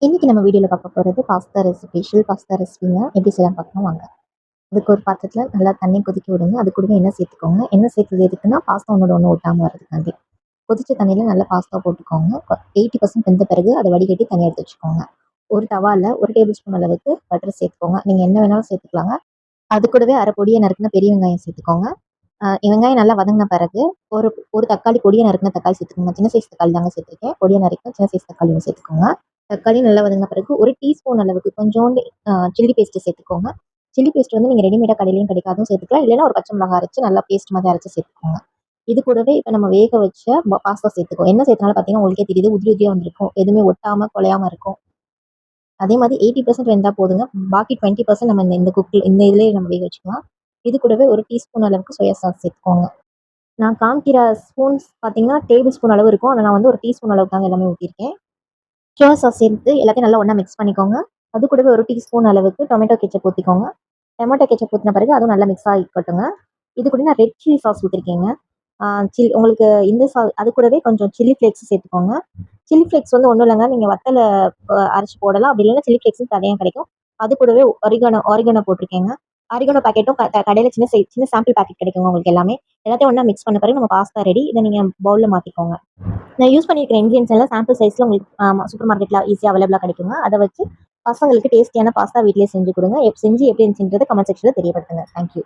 இன்னைக்கு நம்ம வீடியோவில் பார்க்க போகிறது பாஸ்தா ரெசிபி. ஷில் பாஸ்தா ரெசிபிங்க எப்படி செய்யலாம் பார்க்கலாம் வாங்க. அதுக்கு ஒரு பாத்திரத்தில் நல்லா தண்ணி கொதிக்க விடுங்க. அது கூட எண்ணெய் சேர்த்துக்கோங்க. எண்ணெய் சேர்த்தது எதுக்குன்னா பாஸ்தா ஒன்று ஒட்டாமல் வரதுக்காண்டி. கொதிச்ச தண்ணியில் நல்லா பாஸ்தா போட்டுக்கோங்க. 80% வெந்த பிறகு அதை வடிகட்டி தனியாக எடுத்து வச்சுக்கோங்க. ஒரு தவாவில் 1 டேபிள் ஸ்பூன் அளவுக்கு பட்டர் சேர்த்துக்கோங்க. நீங்கள் என்ன வேணாலும் சேர்த்துக்கலாங்க. அது கூடவே அரை பொடியை நறுக்குன பெரிய வெங்காயம் சேர்த்துக்கோங்க. வெங்காயம் நல்லா வதங்கின பிறகு ஒரு ஒரு தக்காளி பொடியை நறுக்குன தக்காளி சேர்த்துக்கோங்க. சின்ன சைஸ் தக்காளி தாங்க சேர்த்துருக்கேன். பொடியை நறுக்கின சின்ன சைஸ் தக்காளி ஒன்று சேர்த்துக்கோங்க. தக்காளி நல்லா வதங்கின பிறகு ஒரு டீஸ்பூன் அளவுக்கு கொஞ்சோண்டு சில்லி பேஸ்ட்டு சேர்த்துக்கோங்க. சில்லி பேஸ்ட் வந்து நீங்கள் ரெடிமேடாக கடையிலையும் கிடைக்காதும் சேர்த்துக்கலாம். இல்லைன்னா ஒரு பச்சை மிளகாய் அரைச்சி நல்லா பேஸ்ட் மாதிரி அரைச்சி சேர்த்துக்கோங்க. இது கூடவே இப்போ நம்ம வேக வச்ச பாஸ்தா சேர்த்துக்கோம். என்ன சேர்த்தனாலும் பார்த்தீங்கன்னா உங்களுக்கே தெரியுது, உதிரி உதிரியாக வந்திருக்கும். எதுவுமே ஒட்டாமல் குலையாமல் இருக்கும். அதே மாதிரி 80% வெந்தால் போதுங்க. பாக்கி 20% நம்ம இந்த இந்த இதுலேயே நம்ம வேக வச்சுக்கலாம். இது கூடவே ஒரு டீஸ்பூன் அளவுக்கு சோயா சாஸ் சேர்த்துக்கோங்க. நான் காமிக்கிற ஸ்பூன்ஸ் பார்த்தீங்கன்னா டேபிள் ஸ்பூன் அளவு இருக்கும். ஆனால் நான் வந்து ஒரு டீஸ்பூன் அளவுக்கு தாங்க எல்லாமே ஊற்றிருக்கேன். சோயா சாஸ் சேர்த்து எல்லாத்தையும் நல்லா ஒன்றா மிக்ஸ் பண்ணிக்கோங்க. அது கூடவே ஒரு டீஸ்பூன் அளவுக்கு டொமேட்டோ கெச்சப் ஊற்றிக்கோங்க. டொமேட்டோ கெச்சப் ஊற்றின பிறகு அதுவும் நல்லா மிக்ஸ் ஆகிக்கட்டுங்க. இது கூட நான் ரெட் சில்லி சாஸ் ஊற்றிருக்கேங்க. உங்களுக்கு இந்த அது கூடவே கொஞ்சம் சில்லி ஃப்ளேக்ஸ் சேர்த்துக்கோங்க. சில்லி ஃப்ளேக்ஸ் வந்து ஒன்றும் இல்லைங்க, நீங்கள் வத்தலை அரைச்சி போடலாம். அப்படி இல்லைன்னா சில்லி ஃப்ளேக்ஸும் தனியாக கிடைக்கும். அது கூடவே ஆரிகானோ போட்டிருக்கேங்க. ஆரிகானோ பாக்கெட்டும் கடையில் சின்ன சாம்பிள் பாக்கெட் கிடைக்குங்க உங்களுக்கு எல்லாமே. எல்லாத்தையும் ஒன்றா மிக்ஸ் பண்ண பிறகு நம்ம பாஸ்தா ரெடி. இதை நீங்கள் பவுலில் மாற்றிக்கோங்க. நான் யூஸ் பண்ணியிருக்கிற இன்கிரியன்ஸ் எல்லாம் சாம்பிள் சைஸில் உங்களுக்கு சூப்பர் மார்க்கெட்டில் ஈஸியாக அவைலபிளாக கிடைக்குங்க. அதை வச்சு பசங்களுக்கு டேஸ்டியான பாஸ்தா வீட்டிலேயே செஞ்சு கொடுங்க. செஞ்சு எப்படி இருந்துச்சுன்றதை கமெண்ட் செக்ஷனில் தெரியப்படுத்துங்க. தேங்க்யூ.